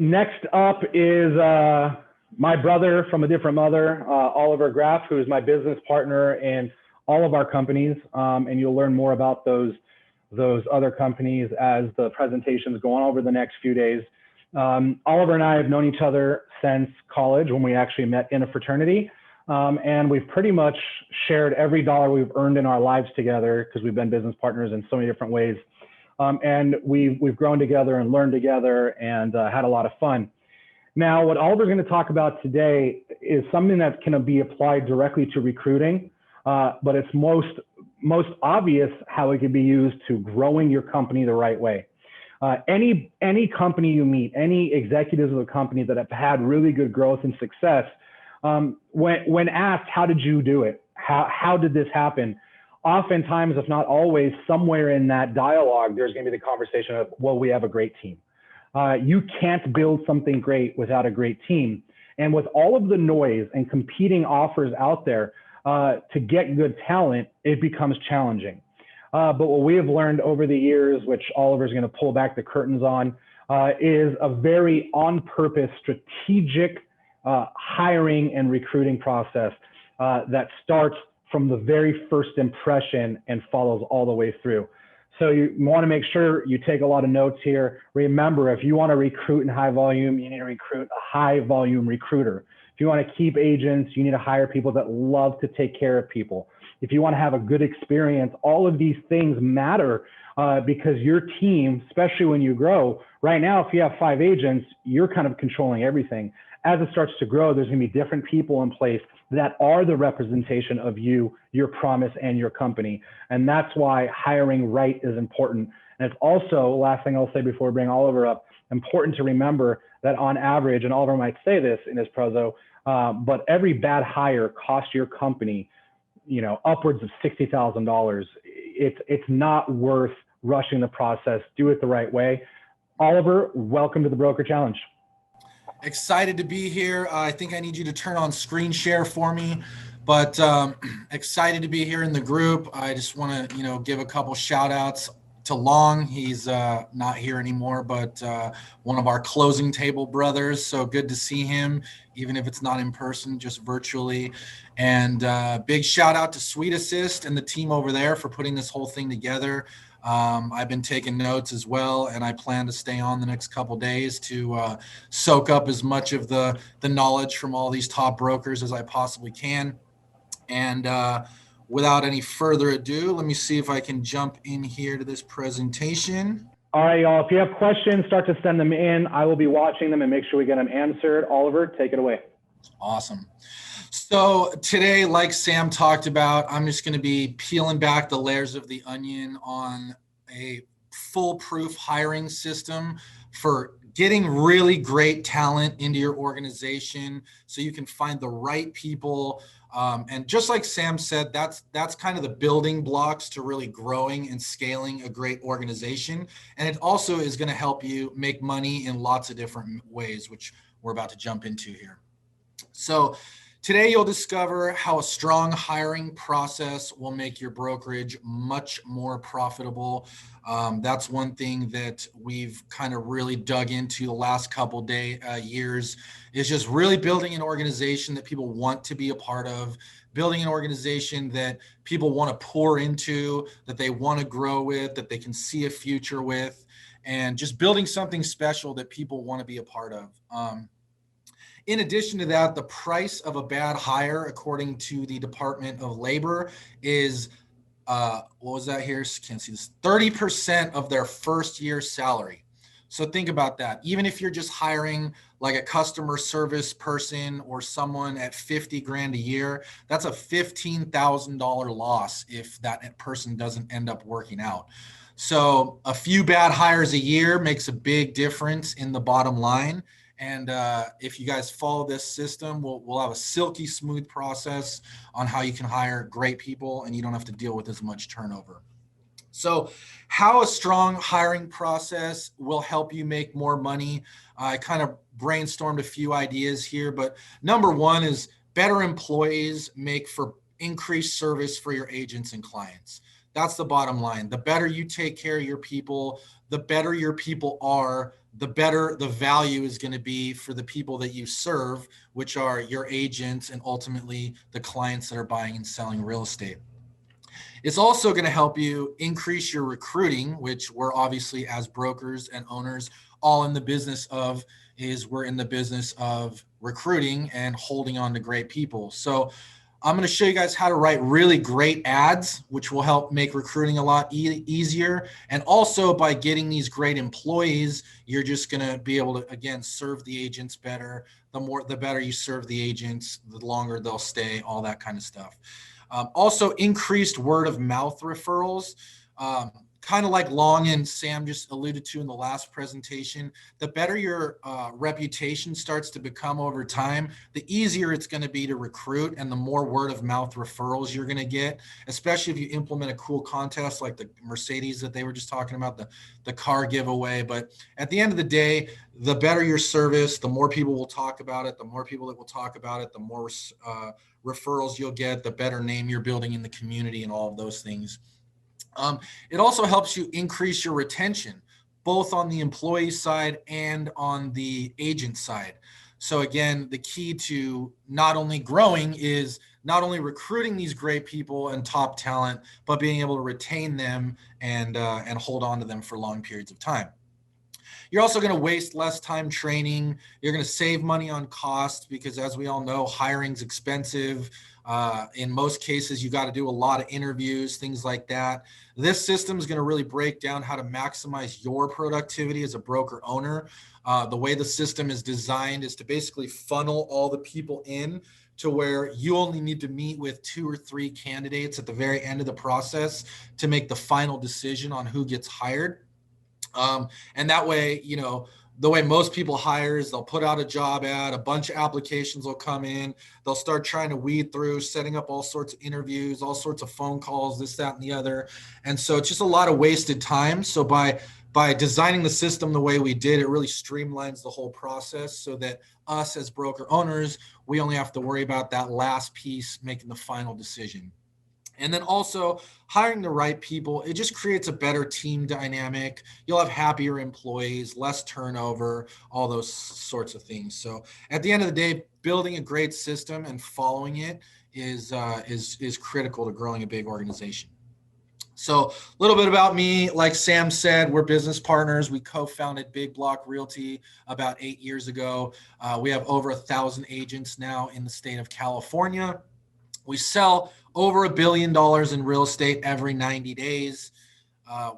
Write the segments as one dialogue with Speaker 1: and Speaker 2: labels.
Speaker 1: Next up is my brother from a different mother, Oliver Graf, who is my business partner in all of our companies. And you'll learn more about those other companies as the presentations go on over the next few days. Oliver and I have known each other since college when we actually met in a fraternity. And we've pretty much shared every dollar we've earned in our lives together because we've been business partners in so many different ways. And we've grown together and learned together and had a lot of fun. Now, what Oliver's going to talk about today is something that can be applied directly to recruiting, but it's most obvious how it can be used to growing your company the right way. Any company you meet, any executives of a company that have had really good growth and success, when asked, how did you do it? How did this happen? Oftentimes, if not always, somewhere in that dialogue, there's going to be the conversation of, well, we have a great team. You can't build something great without a great team. And with all of the noise and competing offers out there to get good talent, it becomes challenging. But what we have learned over the years, which Oliver's going to pull back the curtains on, is a very on-purpose, strategic hiring and recruiting process that starts from the very first impression and follows all the way through. So you want to make sure you take a lot of notes here. Remember, if you want to recruit in high volume, you need to recruit a high volume recruiter. If you want to keep agents, you need to hire people that love to take care of people. If you want to have a good experience, all of these things matter because your team, especially when you grow, right now, if you have 5 agents, you're kind of controlling everything. As it starts to grow, there's going to be different people in place that are the representation of you, your promise, and your company. And that's why hiring right is important. And it's also, last thing I'll say before we bring Oliver up, important to remember that on average, and Oliver might say this in his prozo, but every bad hire costs your company, upwards of $60,000. It's not worth rushing the process. Do it the right way. Oliver, welcome to the Broker Challenge.
Speaker 2: Excited to be here. I think I need you to turn on screen share for me, but excited to be here in the group. I just want to, give a couple shout outs to Long. He's not here anymore, but one of our closing table brothers. So good to see him, even if it's not in person, just virtually. And big shout out to Sweet Assist and the team over there for putting this whole thing together. I've been taking notes as well, and I plan to stay on the next couple days to soak up as much of the knowledge from all these top brokers as I possibly can. And without any further ado, let me see if I can jump in here to this presentation.
Speaker 1: All right, y'all. If you have questions, start to send them in. I will be watching them and make sure we get them answered. Oliver, take it away.
Speaker 2: Awesome. So today, like Sam talked about, I'm just going to be peeling back the layers of the onion on a foolproof hiring system for getting really great talent into your organization so you can find the right people. And just like Sam said, that's kind of the building blocks to really growing and scaling a great organization. And it also is going to help you make money in lots of different ways, which we're about to jump into here. So today you'll discover how a strong hiring process will make your brokerage much more profitable. That's one thing that we've kind of really dug into the last couple years is just really building an organization that people want to be a part of, building an organization that people want to pour into, that they want to grow with, that they can see a future with, and just building something special that people want to be a part of. In addition to that, the price of a bad hire, according to the Department of Labor, is, what was that here? Can't see this. 30% of their first year salary. So think about that. Even if you're just hiring like a customer service person or someone at 50 grand a year, that's a $15,000 loss if that person doesn't end up working out. So a few bad hires a year makes a big difference in the bottom line. And if you guys follow this system, we'll have a silky smooth process on how you can hire great people and you don't have to deal with as much turnover. So how a strong hiring process will help you make more money. I kind of brainstormed a few ideas here, but number one is better employees make for increased service for your agents and clients. That's the bottom line. The better you take care of your people, the better your people are, the better the value is going to be for the people that you serve, which are your agents and ultimately the clients that are buying and selling real estate. It's also going to help you increase your recruiting, which we're obviously, as brokers and owners, all in the business of. Is we're in the business of recruiting and holding on to great people. So I'm going to show you guys how to write really great ads, which will help make recruiting a lot easier. And also, by getting these great employees, you're just going to be able to, again, serve the agents better. The better you serve the agents, the longer they'll stay, all that kind of stuff. Also, increased word of mouth referrals. Kind of like Long and Sam just alluded to in the last presentation, the better your reputation starts to become over time, the easier it's going to be to recruit and the more word of mouth referrals you're going to get, especially if you implement a cool contest like the Mercedes that they were just talking about, the car giveaway. But at the end of the day, the better your service, the more people will talk about it, the more people that will talk about it, the more referrals you'll get, the better name you're building in the community and all of those things. It also helps you increase your retention, both on the employee side and on the agent side. So again, the key to not only growing is not only recruiting these great people and top talent, but being able to retain them and hold on to them for long periods of time. You're also going to waste less time training. You're going to save money on costs because, as we all know, hiring's expensive. In most cases, you got to do a lot of interviews, things like that. This system is going to really break down how to maximize your productivity as a broker owner. The way the system is designed is to basically funnel all the people in to where you only need to meet with 2 or 3 candidates at the very end of the process to make the final decision on who gets hired. And that way, you know, the way most people hire is they'll put out a job ad, a bunch of applications will come in, they'll start trying to weed through, setting up all sorts of interviews, all sorts of phone calls, this, that, and the other. And so it's just a lot of wasted time. So by designing the system the way we did, it really streamlines the whole process so that us as broker owners, we only have to worry about that last piece, making the final decision. And then also hiring the right people, it just creates a better team dynamic. You'll have happier employees, less turnover, all those sorts of things. So at the end of the day, building a great system and following it is critical to growing a big organization. So a little bit about me, like Sam said, we're business partners. We co-founded Big Block Realty about 8 years ago. We have over 1,000 agents now in the state of California. We sell over $1 billion in real estate every 90 days.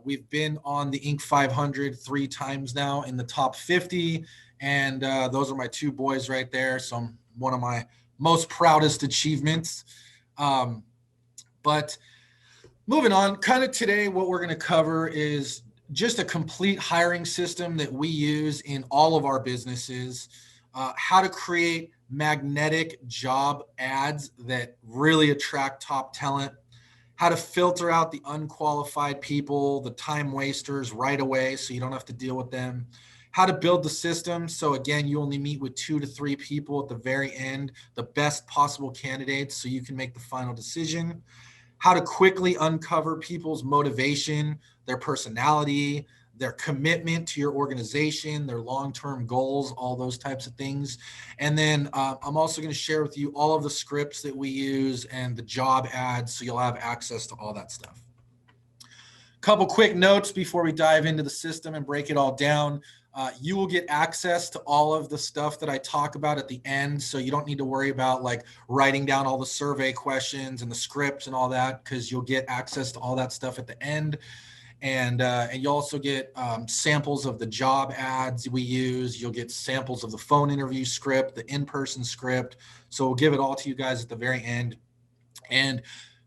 Speaker 2: We've been on the Inc. 500 3 times now in the top 50. And those are my 2 boys right there. So one of my most proudest achievements. But moving on, kind of today, what we're going to cover is just a complete hiring system that we use in all of our businesses, how to create magnetic job ads that really attract top talent, how to filter out the unqualified people, the time wasters right away so you don't have to deal with them, how to build the system. So again, you only meet with 2 to 3 people at the very end, the best possible candidates so you can make the final decision, how to quickly uncover people's motivation, their personality, their commitment to your organization, their long-term goals, all those types of things. And then I'm also going to share with you all of the scripts that we use and the job ads so you'll have access to all that stuff. Couple quick notes before we dive into the system and break it all down. You will get access to all of the stuff that I talk about at the end. So you don't need to worry about like writing down all the survey questions and the scripts and all that, because you'll get access to all that stuff at the end. And you also get samples of the job ads we use. You'll get samples of the phone interview script, the in-person script. So we'll give it all to you guys at the very end. And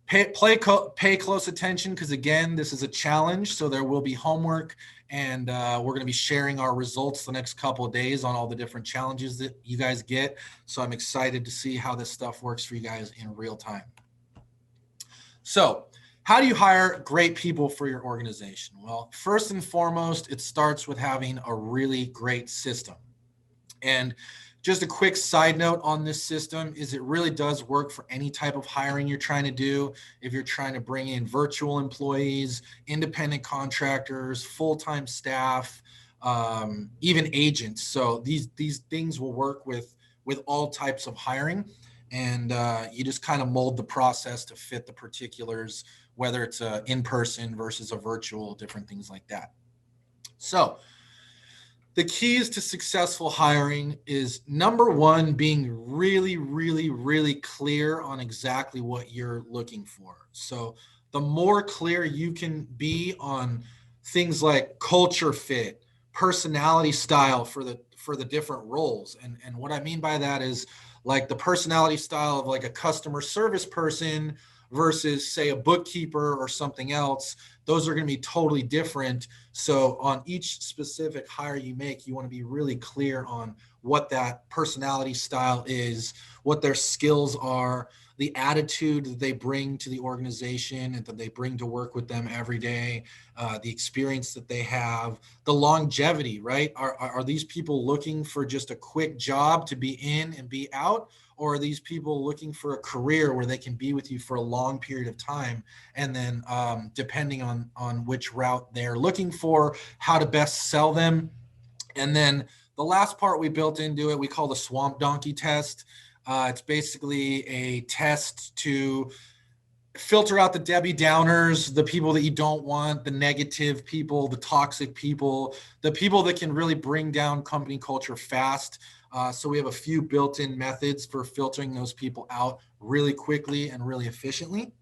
Speaker 2: pay close attention because, again, this is a challenge. So there will be homework, and we're going to be sharing our results the next couple of days on all the different challenges that you guys get. So I'm excited to see how this stuff works for you guys in real time. So how do you hire great people for your organization? Well, first and foremost, it starts with having a really great system. And just a quick side note on this system is it really does work for any type of hiring you're trying to do. If you're trying to bring in virtual employees, independent contractors, full-time staff, even agents. So these things will work with all types of hiring, and you just kind of mold the process to fit the particulars, whether it's a in person versus a virtual, different things like that. So the keys to successful hiring is, number one, being really, really, really clear on exactly what you're looking for. So the more clear you can be on things like culture fit, personality style for the different roles. And what I mean by that is like the personality style of like a customer service person versus say a bookkeeper or something else. Those are going to be totally different. So on each specific hire you make, you want to be really clear on what that personality style is, what their skills are, the attitude that they bring to the organization and that they bring to work with them every day, the experience that they have, the longevity, right? Are these people looking for just a quick job to be in and be out? Or are these people looking for a career where they can be with you for a long period of time? And then depending on which route they're looking for, how to best sell them. And then the last part we built into it, we call the swamp donkey test. It's basically a test to filter out the Debbie Downers, the people that you don't want, the negative people, the toxic people, the people that can really bring down company culture fast. So we have a few built-in methods for filtering those people out really quickly and really efficiently.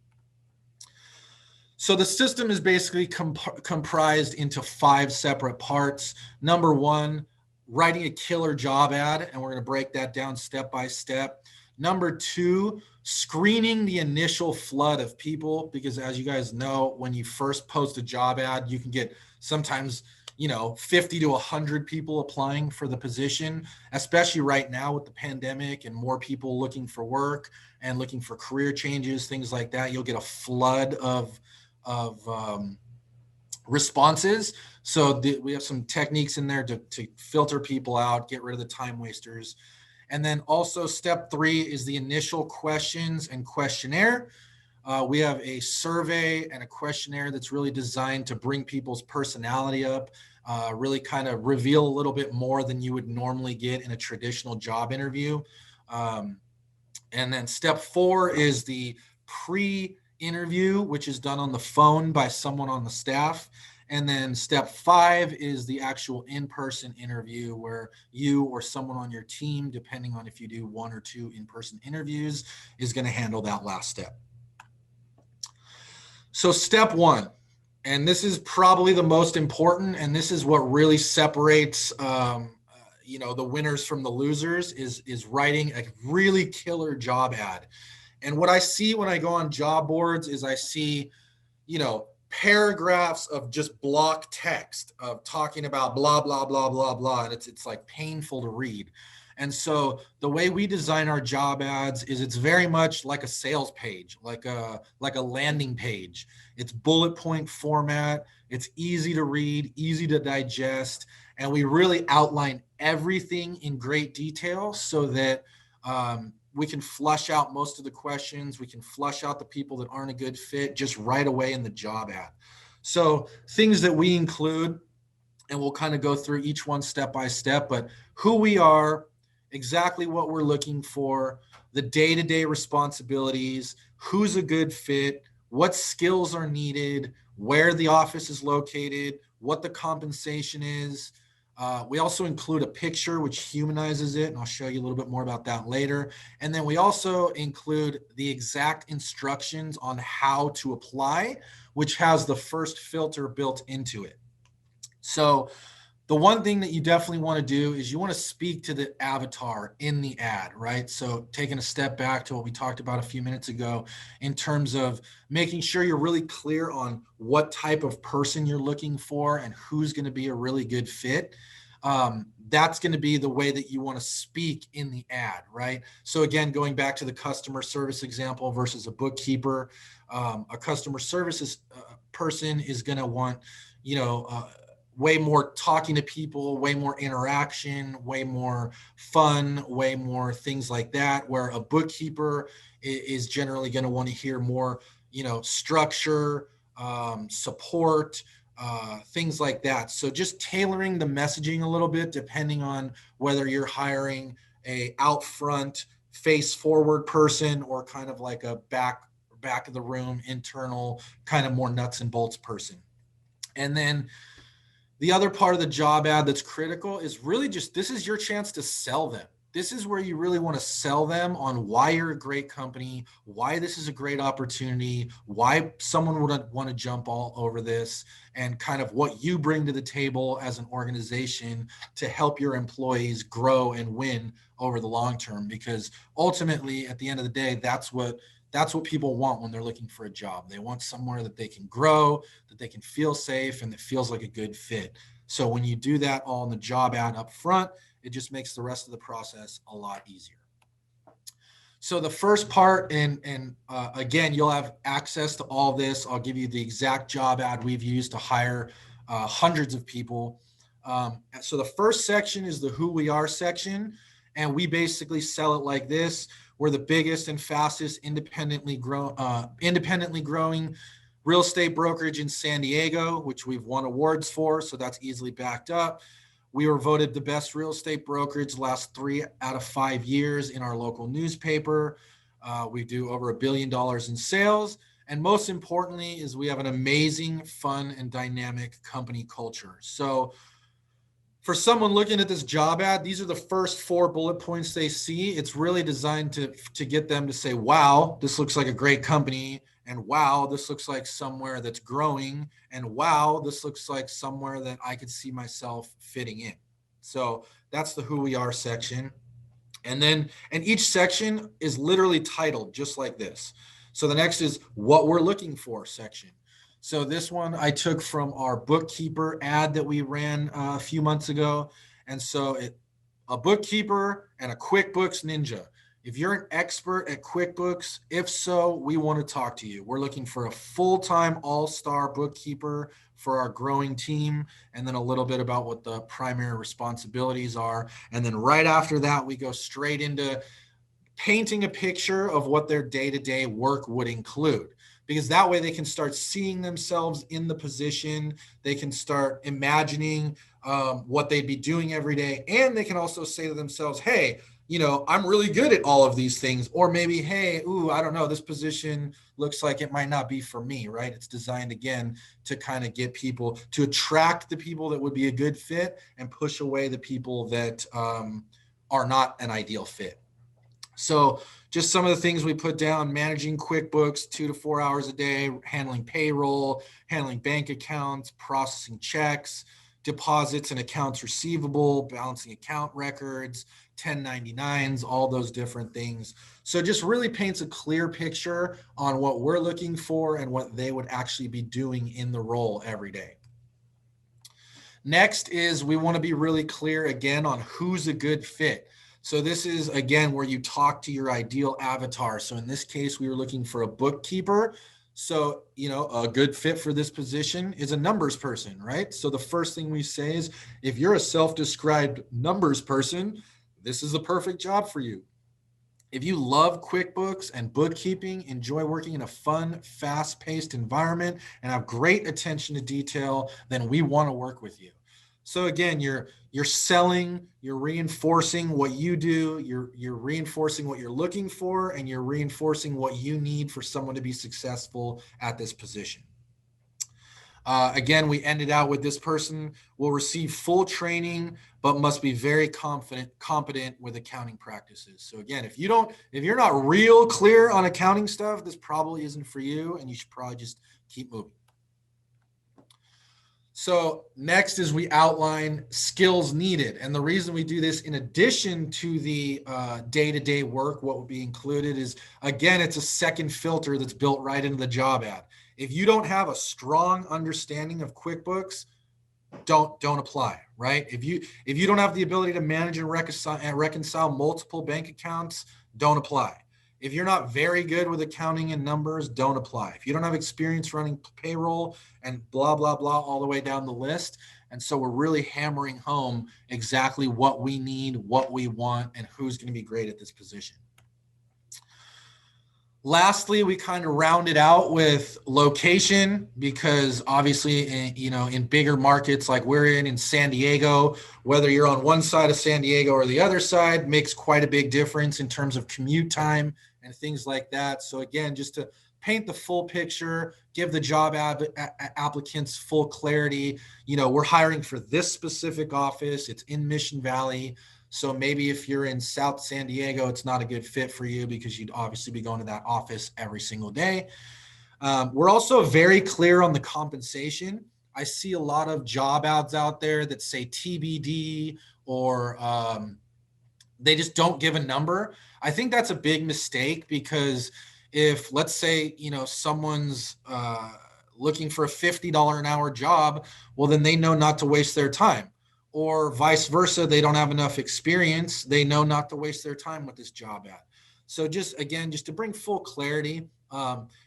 Speaker 2: So the system is basically comprised into 5 separate parts. Number one, writing a killer job ad, and we're going to break that down step by step. Number two, screening the initial flood of people, because as you guys know, when you first post a job ad, you can get sometimes 50 to 100 people applying for the position, especially right now with the pandemic and more people looking for work and looking for career changes, things like that. You'll get a flood of responses. So we have some techniques in there to filter people out, get rid of the time wasters. And then also step 3 is the initial questions and questionnaire. We have a survey and a questionnaire that's really designed to bring people's personality up, really kind of reveal a little bit more than you would normally get in a traditional job interview. And then step 4 is the pre-interview, which is done on the phone by someone on the staff. And then step 5 is the actual in-person interview where you or someone on your team, depending on if you do 1 or 2 in-person interviews, is going to handle that last step. So step 1, and this is probably the most important, and this is what really separates the winners from the losers, is writing a really killer job ad. And what I see when I go on job boards is I see, paragraphs of just block text of talking about blah, blah, blah, blah, blah. And it's like painful to read. And so the way we design our job ads is it's very much like a sales page, like a landing page. It's bullet point format. It's easy to read, easy to digest. And we really outline everything in great detail so that we can flush out most of the questions. We can flush out the people that aren't a good fit just right away in the job ad. So things that we include, and we'll kind of go through each one step by step, but who we are, exactly what we're looking for, the day-to-day responsibilities, who's a good fit, what skills are needed, where the office is located, what the compensation is. We also include a picture which humanizes it, and I'll show you a little bit more about that later. And then we also include the exact instructions on how to apply, which has the first filter built into it. So the one thing that you definitely want to do is you want to speak to the avatar in the ad, right? So taking a step back to what we talked about a few minutes ago in terms of making sure you're really clear on what type of person you're looking for and who's going to be a really good fit. That's going to be the way that you want to speak in the ad, right? So again, going back to the customer service example versus a bookkeeper, a customer services person is going to want, way more talking to people, way more interaction, way more fun, way more things like that, where a bookkeeper is generally going to want to hear more, structure, support, things like that. So just tailoring the messaging a little bit, depending on whether you're hiring a out front, face forward person, or kind of like a back of the room, internal, kind of more nuts and bolts person. And then the other part of the job ad that's critical is really just, this is your chance to sell them. This is where you really want to sell them on why you're a great company, why this is a great opportunity, why someone would want to jump all over this, and kind of what you bring to the table as an organization to help your employees grow and win over the long term. Because ultimately, at the end of the day, that's what people want when they're looking for a job. They want somewhere that they can grow, that they can feel safe, and that feels like a good fit. So when you do that all in the job ad up front, it just makes the rest of the process a lot easier. So the first part, and again, you'll have access to all this. I'll give you the exact job ad we've used to hire hundreds of people. So the first section is the who we are section, and we basically sell it like this. We're the biggest and fastest independently growing real estate brokerage in San Diego, which we've won awards for, so that's easily backed up. We were voted the best real estate brokerage the last 3 out of 5 years in our local newspaper. We do over $1 billion in sales. And most importantly is we have an amazing, fun, and dynamic company culture. So for someone looking at this job ad, these are the first 4 bullet points they see. It's really designed to get them to say, wow, this looks like a great company. And wow, this looks like somewhere that's growing. And wow, this looks like somewhere that I could see myself fitting in. So that's the who we are section. And each section is literally titled just like this. So the next is what we're looking for section. So this one I took from our bookkeeper ad that we ran a few months ago. And so a bookkeeper and a QuickBooks ninja. If you're an expert at QuickBooks, if so, we want to talk to you. We're looking for a full-time all-star bookkeeper for our growing team, and then a little bit about what the primary responsibilities are. And then right after that, we go straight into painting a picture of what their day-to-day work would include, because that way they can start seeing themselves in the position. They can start imagining what they'd be doing every day. And they can also say to themselves, hey, I'm really good at all of these things. Or maybe, hey, I don't know, this position looks like it might not be for me, right? It's designed, again, to kind of get people, to attract the people that would be a good fit and push away the people that are not an ideal fit. So just some of the things we put down: managing QuickBooks 2 to 4 hours a day, handling payroll, handling bank accounts, processing checks, deposits and accounts receivable, balancing account records, 1099s, all those different things. So just really paints a clear picture on what we're looking for and what they would actually be doing in the role every day. Next is we want to be really clear again on who's a good fit. So this is, again, where you talk to your ideal avatar. So in this case, we were looking for a bookkeeper. So, a good fit for this position is a numbers person, right? So the first thing we say is, if you're a self-described numbers person, this is the perfect job for you. If you love QuickBooks and bookkeeping, enjoy working in a fun, fast-paced environment, and have great attention to detail, then we want to work with you. So again, you're selling, you're reinforcing what you do, you're reinforcing what you're looking for, and you're reinforcing what you need for someone to be successful at this position. Again, we ended out with this person will receive full training, but must be very competent with accounting practices. So again, if you're not real clear on accounting stuff, this probably isn't for you, and you should probably just keep moving. So next is we outline skills needed. And the reason we do this, in addition to the day-to-day work, what would be included is, again, it's a second filter that's built right into the job ad. If you don't have a strong understanding of QuickBooks, don't apply, right? If you don't have the ability to manage and reconcile multiple bank accounts, don't apply. If you're not very good with accounting and numbers, don't apply. If you don't have experience running payroll and blah, blah, blah, all the way down the list. And so we're really hammering home exactly what we need, what we want, and who's going to be great at this position. Lastly, we kind of round it out with location, because obviously, in bigger markets like we're in San Diego, whether you're on one side of San Diego or the other side makes quite a big difference in terms of commute time and things like that. So again, just to paint the full picture, give the job applicants full clarity. We're hiring for this specific office. It's in Mission Valley. So maybe if you're in South San Diego, it's not a good fit for you because you'd obviously be going to that office every single day. We're also very clear on the compensation. I see a lot of job ads out there that say TBD, or they just don't give a number. I think that's a big mistake, because if, let's say, someone's looking for a $50 an hour job, well, then they know not to waste their time. Or vice versa, they don't have enough experience, they know not to waste their time with this job ad. So just to bring full clarity,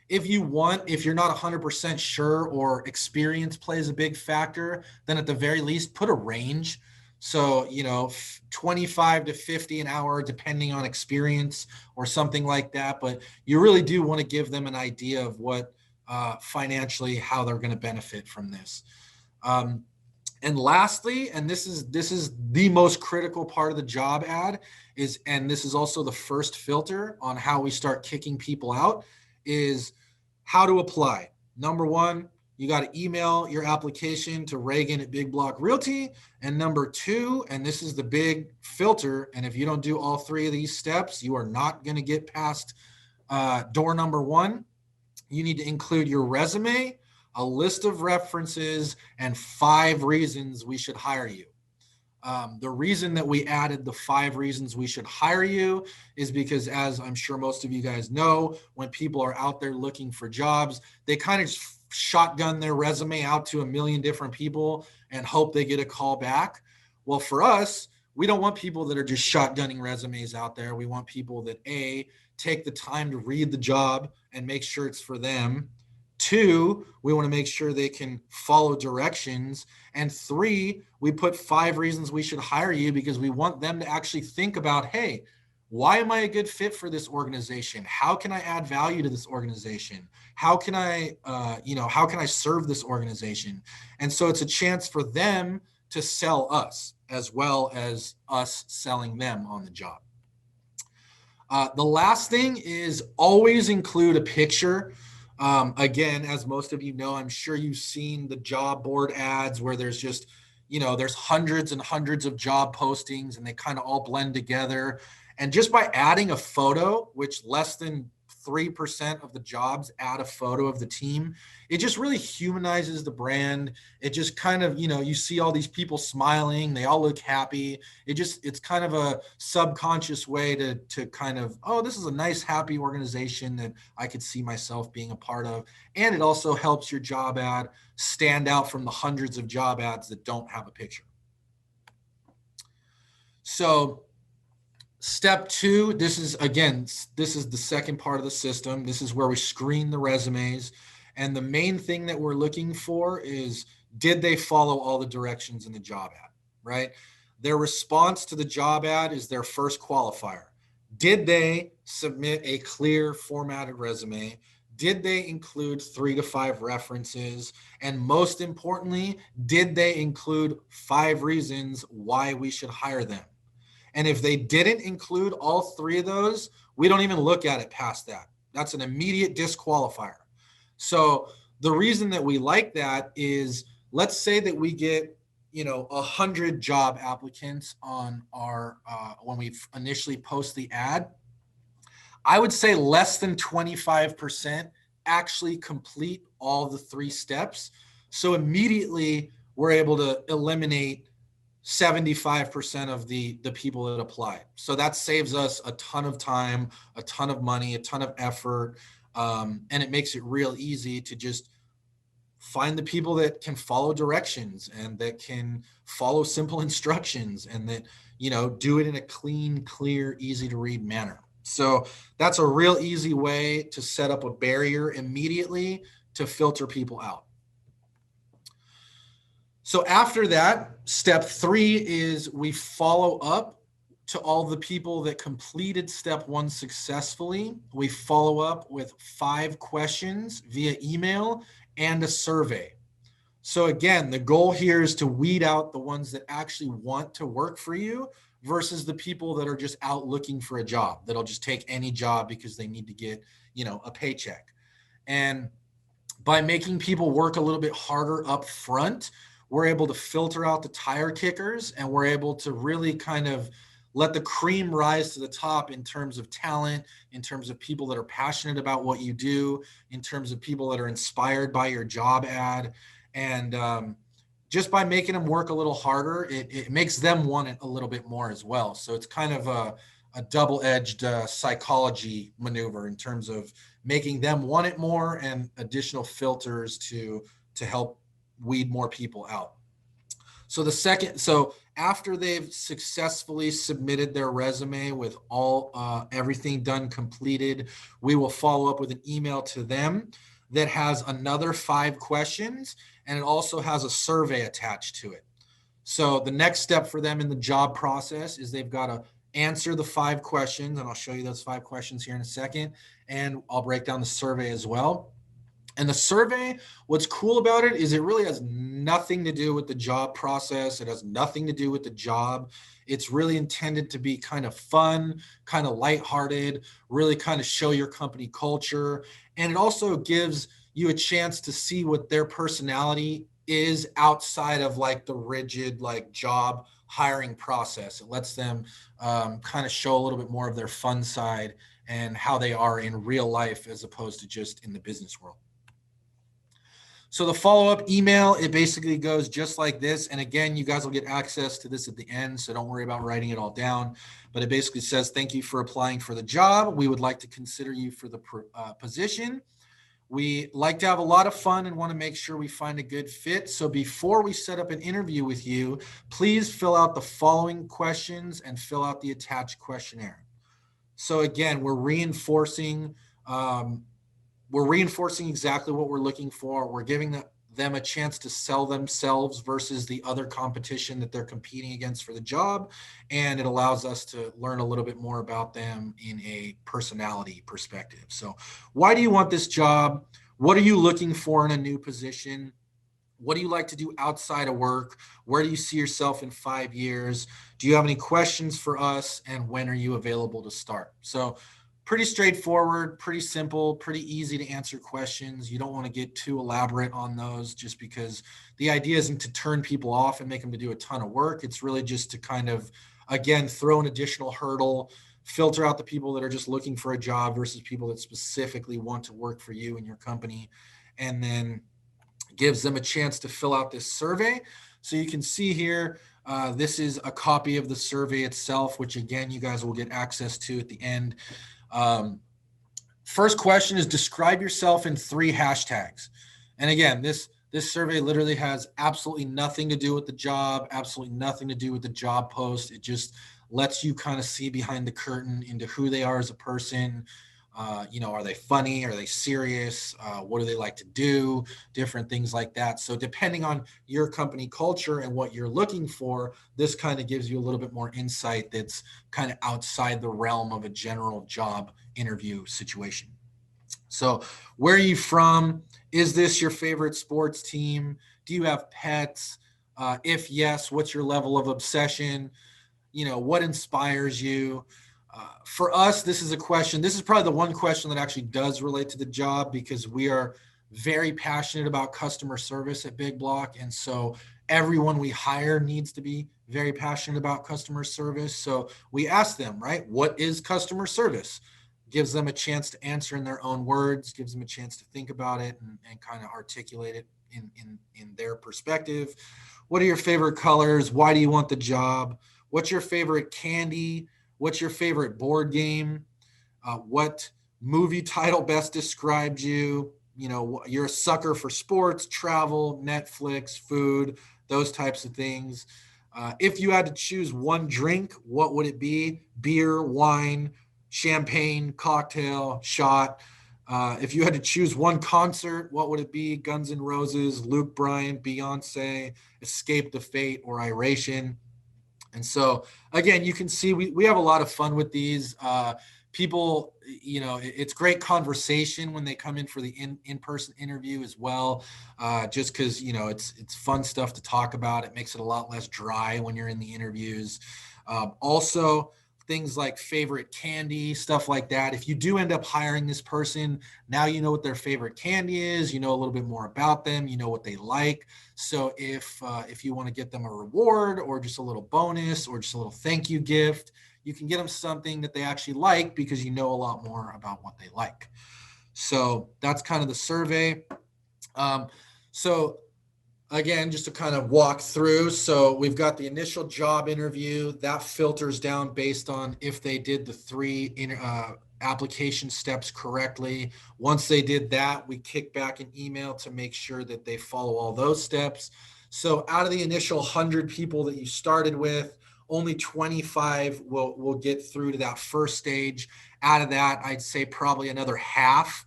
Speaker 2: if you're not 100% sure or experience plays a big factor, then at the very least put a range. So 25 to 50 an hour, depending on experience or something like that. But you really do want to give them an idea of what financially, how they're going to benefit from this. And lastly, and this is the most critical part of the job ad, and this is also the first filter on how we start kicking people out, is how to apply. Number one, you got to email your application to Reagan at Big Block Realty. And number two, and this is the big filter, and if you don't do all three of these steps, you are not going to get past door number one. You need to include your resume, a list of references, and 5 reasons we should hire you. The reason that we added the 5 reasons we should hire you is because, as I'm sure most of you guys know, when people are out there looking for jobs, they kind of just shotgun their resume out to a million different people and hope they get a call back. Well, for us, we don't want people that are just shotgunning resumes out there. We want people that, A, take the time to read the job and make sure it's for them. 2, we want to make sure they can follow directions. And 3, we put 5 reasons we should hire you, because we want them to actually think about, hey, why am I a good fit for this organization? How can I add value to this organization? How can I serve this organization? And so it's a chance for them to sell us, as well as us selling them on the job. The last thing is always include a picture. Again, as most of you know, I'm sure you've seen the job board ads where there's just, there's hundreds and hundreds of job postings and they kind of all blend together. And just by adding a photo, which less than 3% of the jobs add a photo of the team, it just really humanizes the brand. It just kind of, you see all these people smiling, they all look happy. It's kind of a subconscious way to kind of, oh, this is a nice, happy organization that I could see myself being a part of. And it also helps your job ad stand out from the hundreds of job ads that don't have a picture. So step 2, this is the second part of the system. This is where we screen the resumes. And the main thing that we're looking for is, did they follow all the directions in the job ad, right? Their response to the job ad is their first qualifier. Did they submit a clear formatted resume? Did they include 3 to 5 references? And most importantly, did they include 5 reasons why we should hire them? And if they didn't include all 3 of those, we don't even look at it past that. That's an immediate disqualifier. So the reason that we like that is, let's say that we get 100 job applicants on our when we initially post the ad. I would say less than 25% actually complete all the 3 steps. So immediately we're able to eliminate 75% of the people that apply. So that saves us a ton of time, a ton of money, a ton of effort. And it makes it real easy to just find the people that can follow directions and that can follow simple instructions and that, do it in a clean, clear, easy to read manner. So that's a real easy way to set up a barrier immediately to filter people out. So after that, step 3 is we follow up to all the people that completed step 1 successfully, we follow up with 5 questions via email and a survey. So again, the goal here is to weed out the ones that actually want to work for you versus the people that are just out looking for a job, that'll just take any job because they need to get, a paycheck. And by making people work a little bit harder up front, we're able to filter out the tire kickers, and we're able to really kind of let the cream rise to the top in terms of talent, in terms of people that are passionate about what you do, in terms of people that are inspired by your job ad. And just by making them work a little harder, it makes them want it a little bit more as well. So it's kind of a double-edged psychology maneuver in terms of making them want it more and additional filters to help weed more people out. So after they've successfully submitted their resume with everything done completed, we will follow up with an email to them that has another 5 questions, and it also has a survey attached to it. So the next step for them in the job process is they've got to answer the 5 questions, and I'll show you those 5 questions here in a second, and I'll break down the survey as well. And the survey, what's cool about it is it really has nothing to do with the job process. It has nothing to do with the job. It's really intended to be kind of fun, kind of lighthearted, really kind of show your company culture. And it also gives you a chance to see what their personality is outside of like the rigid like job hiring process. It lets them kind of show a little bit more of their fun side and how they are in real life as opposed to just in the business world. So the follow-up email, it basically goes just like this. And again, you guys will get access to this at the end, so don't worry about writing it all down. But it basically says, thank you for applying for the job. We would like to consider you for the position. We like to have a lot of fun and want to make sure we find a good fit. So before we set up an interview with you, please fill out the following questions and fill out the attached questionnaire. So again, we're reinforcing exactly what we're looking for. We're giving them a chance to sell themselves versus the other competition that they're competing against for the job. And it allows us to learn a little bit more about them in a personality perspective. So why do you want this job? What are you looking for in a new position? What do you like to do outside of work? Where do you see yourself in 5 years? Do you have any questions for us? And when are you available to start? So pretty straightforward, pretty simple, pretty easy to answer questions. You don't want to get too elaborate on those just because the idea isn't to turn people off and make them to do a ton of work. It's really just to kind of, again, throw an additional hurdle, filter out the people that are just looking for a job versus people that specifically want to work for you and your company, and then gives them a chance to fill out this survey. So you can see here, this is a copy of the survey itself, which again, you guys will get access to at the end. First question is describe yourself in 3 hashtags. And again, this survey literally has absolutely nothing to do with the job, absolutely nothing to do with the job post. It just lets you kind of see behind the curtain into who they are as a person. Are they funny? Are they serious? What do they like to do? Different things like that. So depending on your company culture and what you're looking for, this kind of gives you a little bit more insight that's kind of outside the realm of a general job interview situation. So where are you from? Is this your favorite sports team? Do you have pets? If yes, what's your level of obsession? What inspires you? For us, this is probably the one question that actually does relate to the job, because we are very passionate about customer service at Big Block. And so everyone we hire needs to be very passionate about customer service. So we ask them, right, what is customer service? Gives them a chance to answer in their own words, gives them a chance to think about it and kind of articulate it in their perspective. What are your favorite colors? Why do you want the job? What's your favorite candy? What's your favorite board game? What movie title best describes you? You're a sucker for sports, travel, Netflix, food, those types of things. If you had to choose one drink, what would it be? Beer, wine, champagne, cocktail, shot. If you had to choose one concert, what would it be? Guns N' Roses, Luke Bryan, Beyonce, Escape the Fate, or Iration. And so, again, you can see we have a lot of fun with these. People, it's great conversation when they come in for the in-person interview as well, just because, it's fun stuff to talk about. It makes it a lot less dry when you're in the interviews. Also, things like favorite candy, stuff like that. If you do end up hiring this person, now you know what their favorite candy is, you know a little bit more about them, you know what they like. So if you want to get them a reward or just a little bonus or just a little thank you gift, you can get them something that they actually like because you know a lot more about what they like. So that's kind of the survey. So again, just to kind of walk through. So we've got the initial job interview that filters down based on if they did the three application steps correctly. Once they did that, we kick back an email to make sure that they follow all those steps. So out of the initial 100 people that you started with, only 25 will get through to that first stage. Out of that, I'd say probably another half,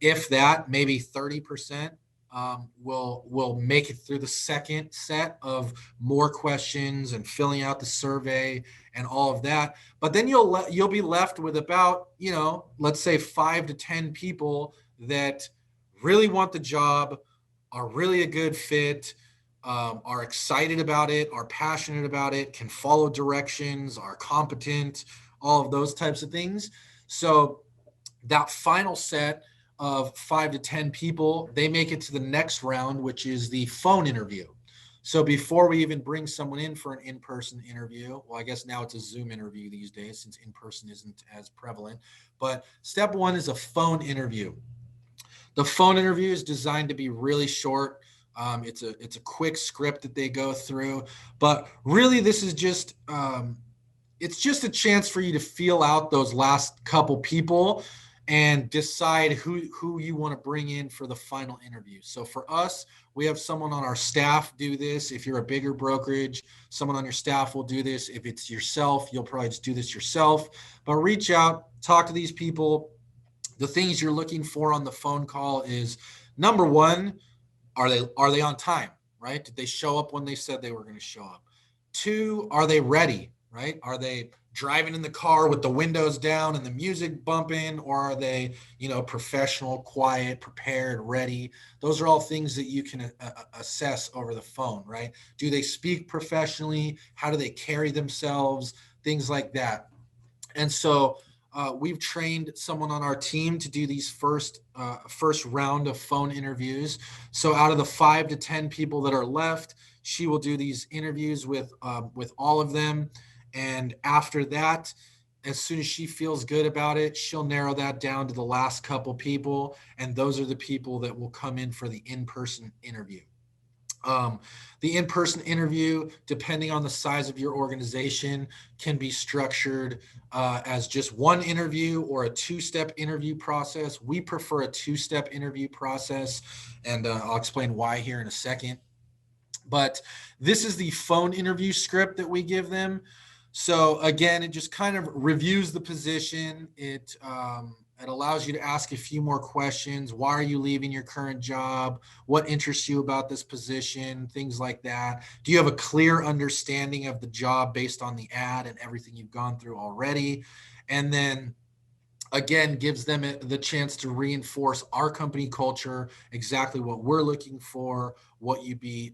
Speaker 2: if that, maybe 30%. Will make it through the second set of more questions and filling out the survey and all of that. But then you'll be left with about, let's say 5 to 10 people that really want the job, are really a good fit, are excited about it, are passionate about it, can follow directions, are competent, all of those types of things. So that final set of 5 to 10 people, they make it to the next round, which is the phone interview. So before we even bring someone in for an in-person interview, well, I guess now it's a Zoom interview these days since in-person isn't as prevalent. But step one is a phone interview. The phone interview is designed to be really short. It's a quick script that they go through, but really this is just it's just a chance for you to feel out those last couple people and decide who you want to bring in for the final interview. So for us, we have someone on our staff do this. If you're a bigger brokerage, someone on your staff will do this. If it's yourself, you'll probably just do this yourself. But reach out, talk to these people. The things you're looking for on the phone call is, number one, are they on time, right? Did they show up when they said they were going to show up? Two, are they ready, right? Are they driving in the car with the windows down and the music bumping, or are they, professional, quiet, prepared, ready? Those are all things that you can assess over the phone, right? Do they speak professionally? How do they carry themselves? Things like that. And so we've trained someone on our team to do these first round of phone interviews. So out of the 5 to 10 people that are left, she will do these interviews with all of them. And after that, as soon as she feels good about it, she'll narrow that down to the last couple people. And those are the people that will come in for the in-person interview. The in-person interview, depending on the size of your organization, can be structured as just one interview or a two-step interview process. We prefer a two-step interview process, and I'll explain why here in a second. But this is the phone interview script that we give them. So again, it just kind of reviews the position. It allows you to ask a few more questions. Why are you leaving your current job? What interests you about this position? Things like that. Do you have a clear understanding of the job based on the ad and everything you've gone through already? And then again, gives them the chance to reinforce our company culture, exactly what we're looking for, what you'd be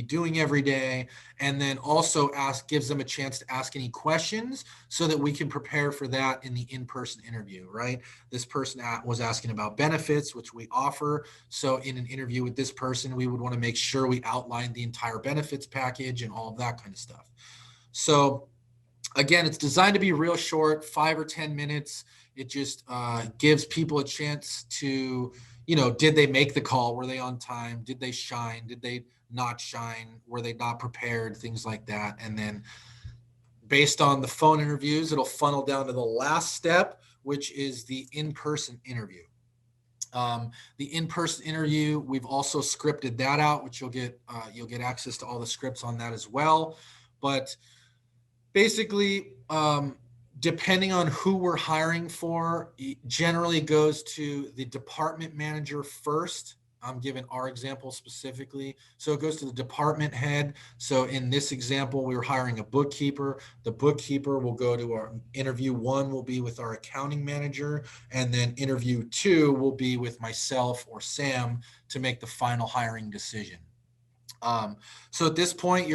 Speaker 2: doing every day, and then also gives them a chance to ask any questions so that we can prepare for that in the in-person interview, right? This person was asking about benefits, which we offer. So in an interview with this person, we would want to make sure we outline the entire benefits package and all of that kind of stuff. So again, it's designed to be real short, 5 or 10 minutes. It just gives people a chance to, did they make the call? Were they on time? Did they shine? Did they not shine? Were they not prepared? Things like that. And then based on the phone interviews, it'll funnel down to the last step, which is the in-person interview. The in-person interview, we've also scripted that out, which you'll get access to all the scripts on that as well. But basically, depending on who we're hiring for, it generally goes to the department manager first, I'm giving our example specifically. So it goes to the department head. So in this example, we were hiring a bookkeeper. The bookkeeper will go to our interview one will be with our accounting manager, and then interview two will be with myself or Sam to make the final hiring decision. Um, so at this point,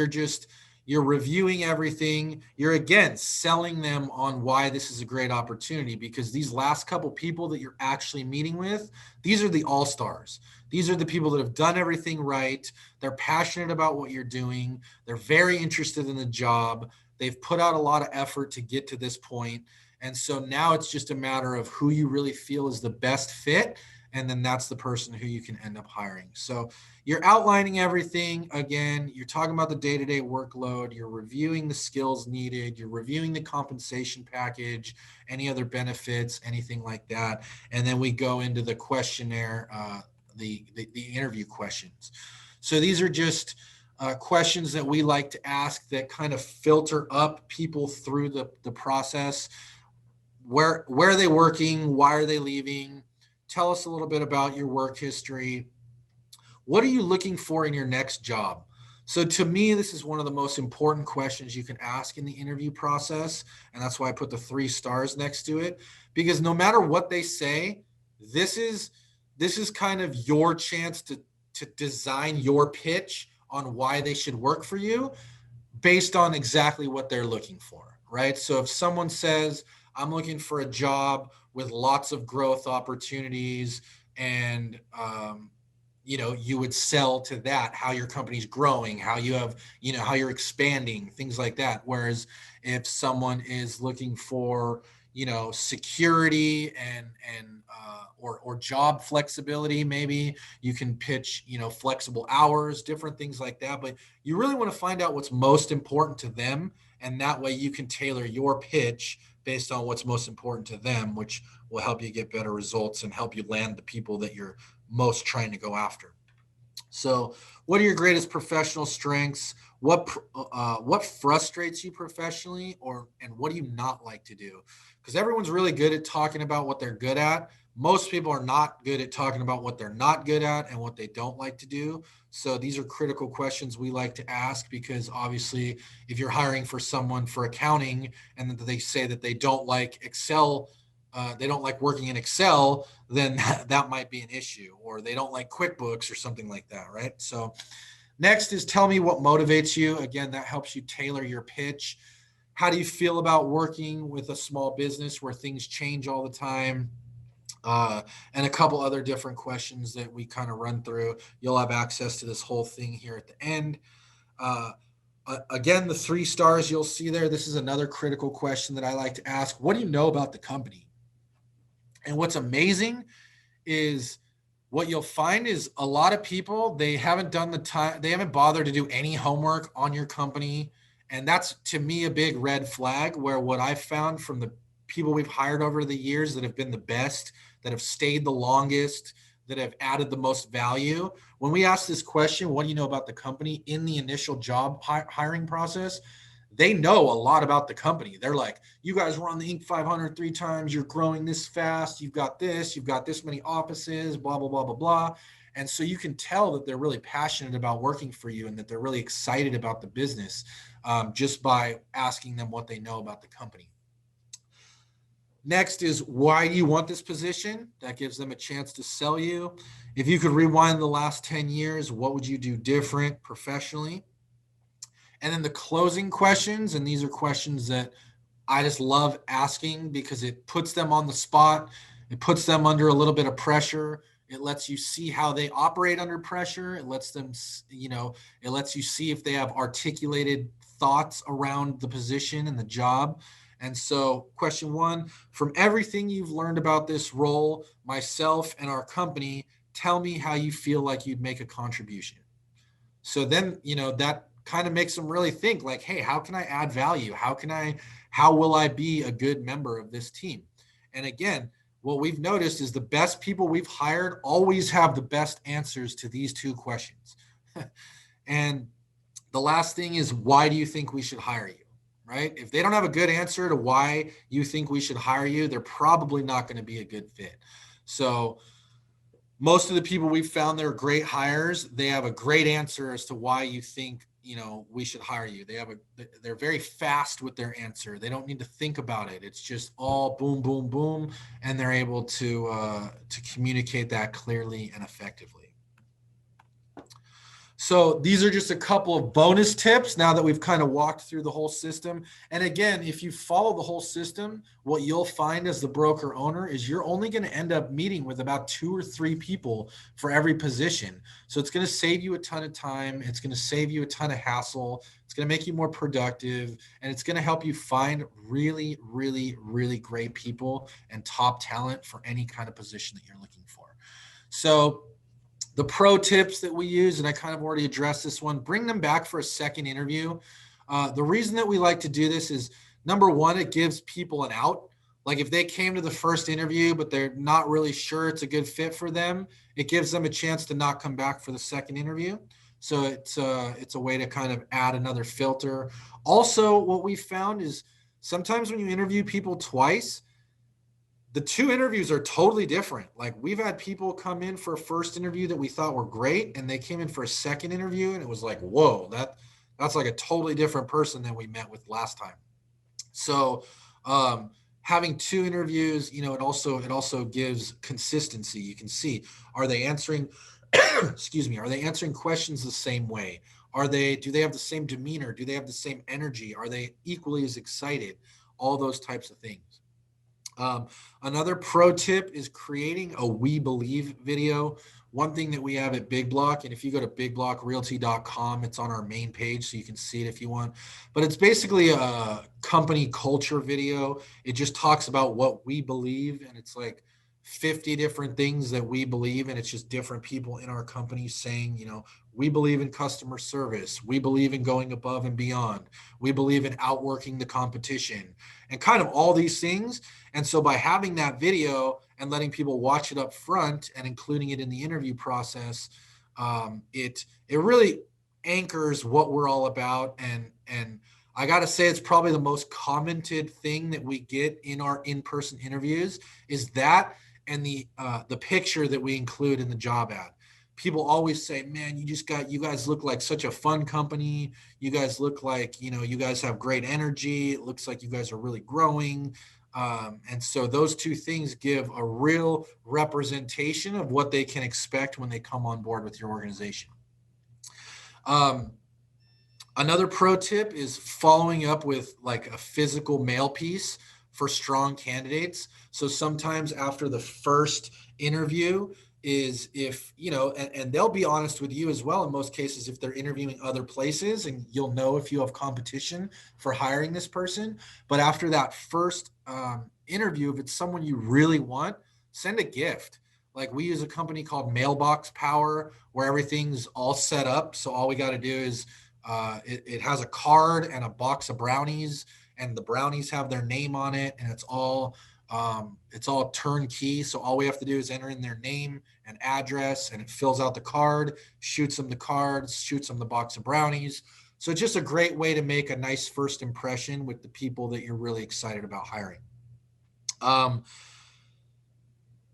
Speaker 2: you're reviewing everything. You're again selling them on why this is a great opportunity, because these last couple people that you're actually meeting with, these are the all stars. These are the people that have done everything right. They're passionate about what you're doing. They're very interested in the job. They've put out a lot of effort to get to this point. And so now it's just a matter of who you really feel is the best fit. And then that's the person who you can end up hiring. So you're outlining everything. Again, you're talking about the day-to-day workload, you're reviewing the skills needed, you're reviewing the compensation package, any other benefits, anything like that. And then we go into the questionnaire, the interview questions. So these are just questions that we like to ask that kind of filter up people through the process. Where are they working? Why are they leaving? Tell us a little bit about your work history. What are you looking for in your next job? So to me, this is one of the most important questions you can ask in the interview process. And that's why I put the 3 stars next to it, because no matter what they say, this is this is kind of your chance to design your pitch on why they should work for you based on exactly what they're looking for, right? So if someone says, I'm looking for a job with lots of growth opportunities, and you would sell to that, how your company's growing, how you have, how you're expanding, things like that. Whereas if someone is looking for, security or job flexibility, maybe you can pitch, flexible hours, different things like that. But you really want to find out what's most important to them, and that way you can tailor your pitch based on what's most important to them, which will help you get better results and help you land the people that you're most trying to go after. So, what are your greatest professional strengths? What frustrates you professionally, and what do you not like to do? Because everyone's really good at talking about what they're good at. Most people are not good at talking about what they're not good at and what they don't like to do. So these are critical questions we like to ask, because obviously, if you're hiring for someone for accounting and then they say that they don't like Excel, they don't like working in Excel, then that might be an issue, or they don't like QuickBooks or something like that, right? So next is, tell me what motivates you. Again, that helps you tailor your pitch. How do you feel about working with a small business where things change all the time? And a couple other different questions that we kind of run through. You'll have access to this whole thing here at the end. Uh, Again, the 3 stars you'll see there. This is another critical question that I like to ask. What do you know about the company? And what's amazing is, what you'll find is a lot of people, they haven't done the time, they haven't bothered to do any homework on your company. And that's, to me, a big red flag. Where what I've found from the people we've hired over the years that have been the best, that have stayed the longest, that have added the most value, when we ask this question, what do you know about the company, in the initial job hiring process, they know a lot about the company. They're like, you guys were on the Inc. 500 3 times. You're growing this fast. You've got this many offices, blah, blah, blah, blah, blah. And so you can tell that they're really passionate about working for you, and that they're really excited about the business, just by asking them what they know about the company. Next is, why do you want this position? That gives them a chance to sell you. If you could rewind the last 10 years, what would you do different professionally? And then the closing questions, and these are questions that I just love asking, because it puts them on the spot. It puts them under a little bit of pressure. It lets you see how they operate under pressure. It lets them, it lets you see if they have articulated thoughts around the position and the job. And so, question 1, from everything you've learned about this role, myself and our company, tell me how you feel like you'd make a contribution. So then, that kind of makes them really think, like, hey, how can I add value? How will I be a good member of this team? And again, what we've noticed is the best people we've hired always have the best answers to these 2 questions. And the last thing is, why do you think we should hire you? Right? If they don't have a good answer to why you think we should hire you, they're probably not going to be a good fit. So most of the people we've found that are great hires, they have a great answer as to why you think, we should hire you. They're very fast with their answer. They don't need to think about it. It's just all boom, boom, boom, and they're able to communicate that clearly and effectively. So these are just a couple of bonus tips now that we've kind of walked through the whole system. And again, if you follow the whole system, what you'll find as the broker owner is you're only going to end up meeting with about 2 or 3 people for every position. So it's going to save you a ton of time. It's going to save you a ton of hassle. It's going to make you more productive, and it's going to help you find really, really, really great people and top talent for any kind of position that you're looking for. So the pro tips that we use, and I kind of already addressed this one, bring them back for a second interview. The reason that we like to do this is, number one, it gives people an out. Like if they came to the first interview, but they're not really sure it's a good fit for them, it gives them a chance to not come back for the second interview. So it's a way to kind of add another filter. Also, what we found is sometimes when you interview people twice, the 2 interviews are totally different. Like we've had people come in for a first interview that we thought were great, and they came in for a second interview, and it was like, whoa, that's like a totally different person than we met with last time. So having 2 interviews, it also gives consistency. You can see, are they answering excuse me, are they answering questions the same way? Do they have the same demeanor? Do they have the same energy? Are they equally as excited? All those types of things. Another pro tip is creating a We Believe video. One thing that we have at Big Block, and if you go to bigblockrealty.com, it's on our main page, so you can see it if you want. But it's basically a company culture video. It just talks about what we believe, and it's like 50 different things that we believe, and it's just different people in our company saying, we believe in customer service. We believe in going above and beyond. We believe in outworking the competition, and kind of all these things. And so by having that video and letting people watch it up front and including it in the interview process, it really anchors what we're all about. And I got to say, it's probably the most commented thing that we get in our in-person interviews is that, and the picture that we include in the job ad. People always say, man, you guys look like such a fun company. You guys look like, you guys have great energy. It looks like you guys are really growing. And so those 2 things give a real representation of what they can expect when they come on board with your organization. Another pro tip is following up with like a physical mail piece for strong candidates. So sometimes after the first interview is if, and they'll be honest with you as well in most cases if they're interviewing other places, and you'll know if you have competition for hiring this person. But after that first interview, if it's someone you really want, send a gift. Like we use a company called Mailbox Power where everything's all set up. So all we got to do is it has a card and a box of brownies, and the brownies have their name on it, and it's all turnkey. So all we have to do is enter in their name and address, and it fills out the card, shoots them the cards, shoots them the box of brownies. So it's just a great way to make a nice first impression with the people that you're really excited about hiring.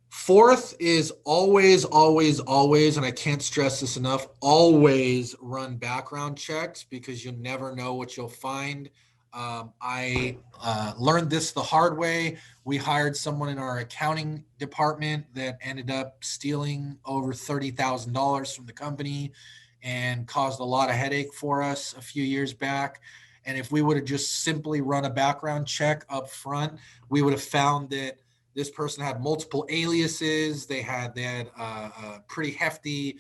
Speaker 2: Fourth is always, and I can't stress this enough, always run background checks, because you'll never know what you'll find. I learned this the hard way. We hired someone in our accounting department that ended up stealing over $30,000 from the company and caused a lot of headache for us a few years back. And if we would have just simply run a background check up front, we would have found that this person had multiple aliases. They had a pretty hefty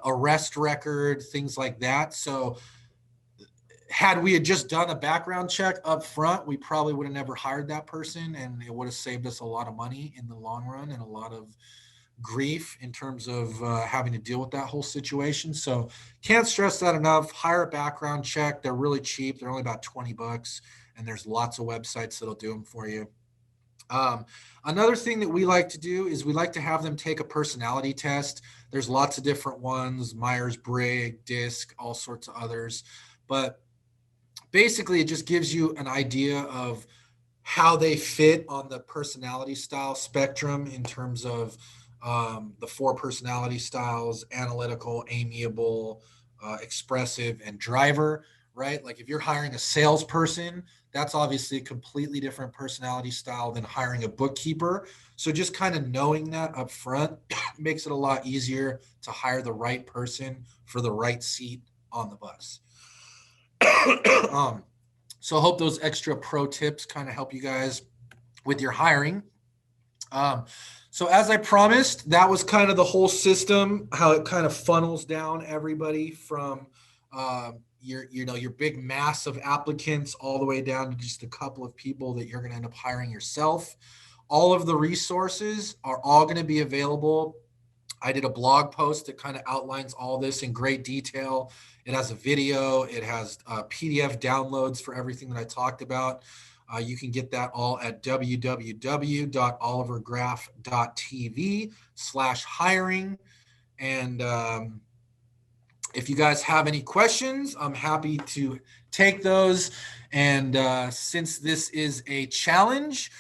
Speaker 2: arrest record, things like that. So had we had just done a background check up front, we probably would have never hired that person, and it would have saved us a lot of money in the long run and a lot of grief in terms of having to deal with that whole situation. So can't stress that enough. Hire a background check. They're really cheap. They're only about $20, and there's lots of websites that'll do them for you. Another thing that we like to do is we like to have them take a personality test. There's lots of different ones, Myers-Briggs, DISC, all sorts of others. But basically, it just gives you an idea of how they fit on the personality style spectrum in terms of the 4 personality styles: analytical, amiable, expressive, and driver, right? Like if you're hiring a salesperson, that's obviously a completely different personality style than hiring a bookkeeper. So just kind of knowing that up front makes it a lot easier to hire the right person for the right seat on the bus. um, so I hope those extra pro tips kind of help you guys with your hiring. Um, so as I promised, that was kind of the whole system, how it kind of funnels down everybody from your big mass of applicants all the way down to just a couple of people that you're going to end up hiring yourself. All of the resources are all going to be available. I did a blog post that kind of outlines all this in great detail. It has a video, it has PDF downloads for everything that I talked about. You can get that all at www.olivergraf.tv/hiring. And if you guys have any questions, I'm happy to take those. And since this is a challenge,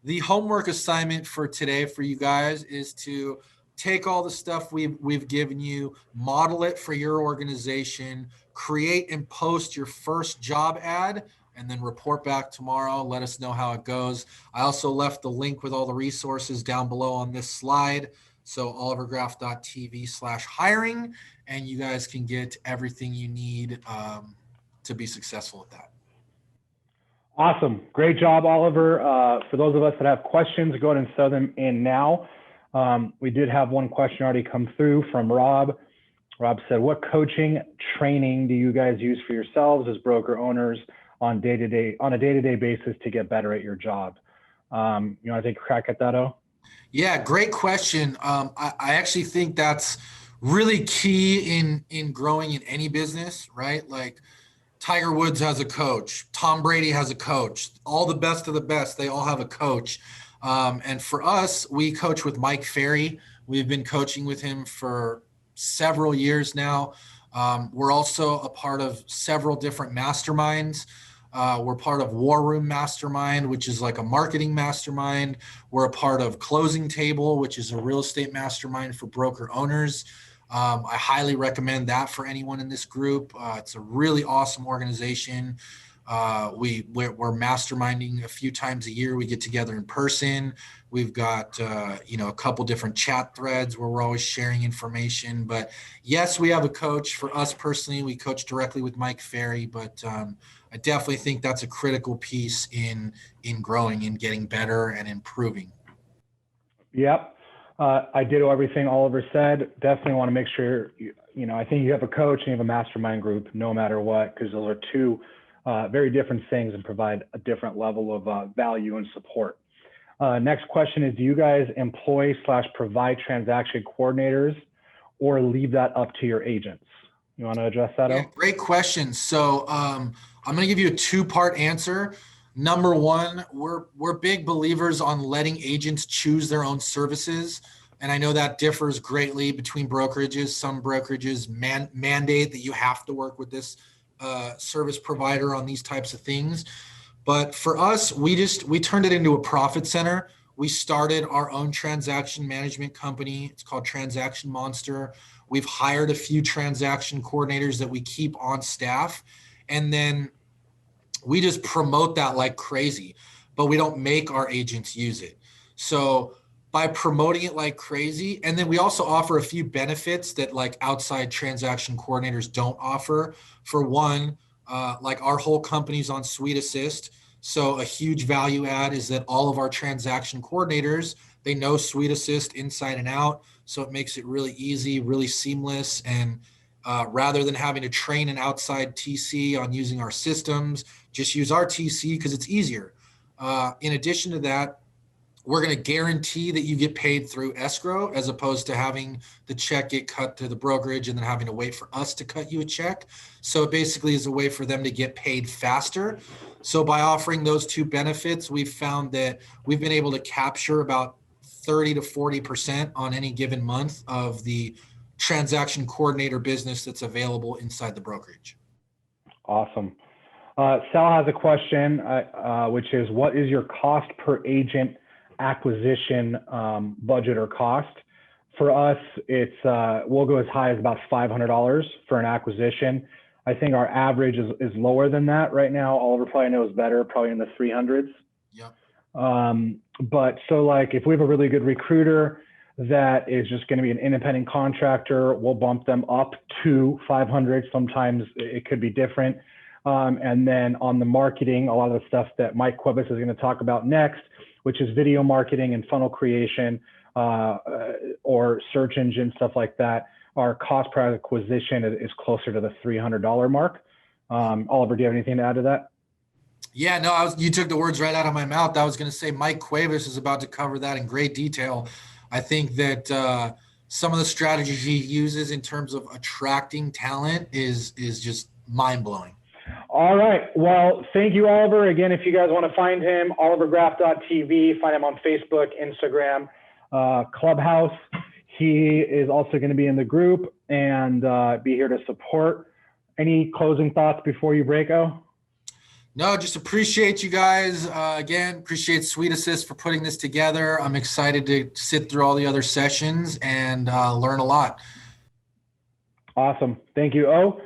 Speaker 2: the homework assignment for today for you guys is to take all the stuff we've given you, model it for your organization, create and post your first job ad, and then report back tomorrow. Let us know how it goes. I also left the link with all the resources down below on this slide. So olivergraf.tv/hiring, and you guys can get everything you need to be successful with that.
Speaker 1: Awesome. Great job, Oliver. For those of us that have questions, go ahead and throw them in now. We did have one question already come through from Rob. Rob said, what coaching training do you guys use for yourselves as broker owners on a day-to-day basis to get better at your job? You want to take a crack at that, O?
Speaker 2: Yeah, great question. I actually think that's really key in growing in any business, right? Like Tiger Woods has a coach. Tom Brady has a coach. All the best of the best, they all have a coach. And for us, we coach with Mike Ferry. We've been coaching with him for several years now. We're also a part of several different masterminds. We're part of War Room Mastermind, which is like a marketing mastermind. We're a part of Closing Table, which is a real estate mastermind for broker owners. I highly recommend that for anyone in this group. It's a really awesome organization. We're masterminding a few times a year. We get together in person. We've got a couple different chat threads where we're always sharing information. But yes, we have a coach. For us personally, we coach directly with Mike Ferry. But I definitely think that's a critical piece in growing and getting better and improving.
Speaker 1: Yep. I did everything Oliver said. Definitely want to make sure, I think you have a coach and you have a mastermind group no matter what, because those are two very different things and provide a different level of value and support. Next question is, do you guys employ/provide transaction coordinators or leave that up to your agents? You want to address that?
Speaker 2: Yeah, great question. So I'm going to give you a 2-part answer. Number one, we're big believers on letting agents choose their own services. And I know that differs greatly between brokerages. Some brokerages mandate that you have to work with this service provider on these types of things. But for us, we turned it into a profit center. We started our own transaction management company. It's called Transaction Monster. We've hired a few transaction coordinators that we keep on staff. And then we just promote that like crazy, but we don't make our agents use it. So by promoting it like crazy, and then we also offer a few benefits that like outside transaction coordinators don't offer. For one, like our whole company's on Suite Assist. So a huge value add is that all of our transaction coordinators, they know Suite Assist inside and out. So it makes it really easy, really seamless. And rather than having to train an outside TC on using our systems, just use our TC because it's easier. In addition to that, we're going to guarantee that you get paid through escrow as opposed to having the check get cut to the brokerage and then having to wait for us to cut you a check. So it basically is a way for them to get paid faster. So by offering those two benefits, we've found that we've been able to capture about 30 to 40% on any given month of the transaction coordinator business that's available inside the brokerage.
Speaker 1: Awesome. Sal has a question, which is, what is your cost per agent acquisition budget or cost? For us, we'll go as high as about $500 for an acquisition. I think our average is lower than that right now. Oliver probably knows better, probably in the 300s.
Speaker 2: Yep.
Speaker 1: But so like if we have a really good recruiter that is just going to be an independent contractor, we'll bump them up to 500. Sometimes it could be different. And then on the marketing, a lot of the stuff that Mike Cuevas is going to talk about next, which is video marketing and funnel creation, or search engine, stuff like that, our cost per acquisition is closer to the $300 mark. Oliver, do you have anything to add to that?
Speaker 2: Yeah, no, you took the words right out of my mouth. I was going to say Mike Cuevas is about to cover that in great detail. I think that some of the strategies he uses in terms of attracting talent is just mind-blowing.
Speaker 1: All right. Well, thank you, Oliver. Again, if you guys want to find him, olivergraf.tv, find him on Facebook, Instagram, Clubhouse. He is also going to be in the group and be here to support. Any closing thoughts before you break, O?
Speaker 2: No, just appreciate you guys. Again, appreciate Sweet Assist for putting this together. I'm excited to sit through all the other sessions and learn a lot.
Speaker 1: Awesome. Thank you, O.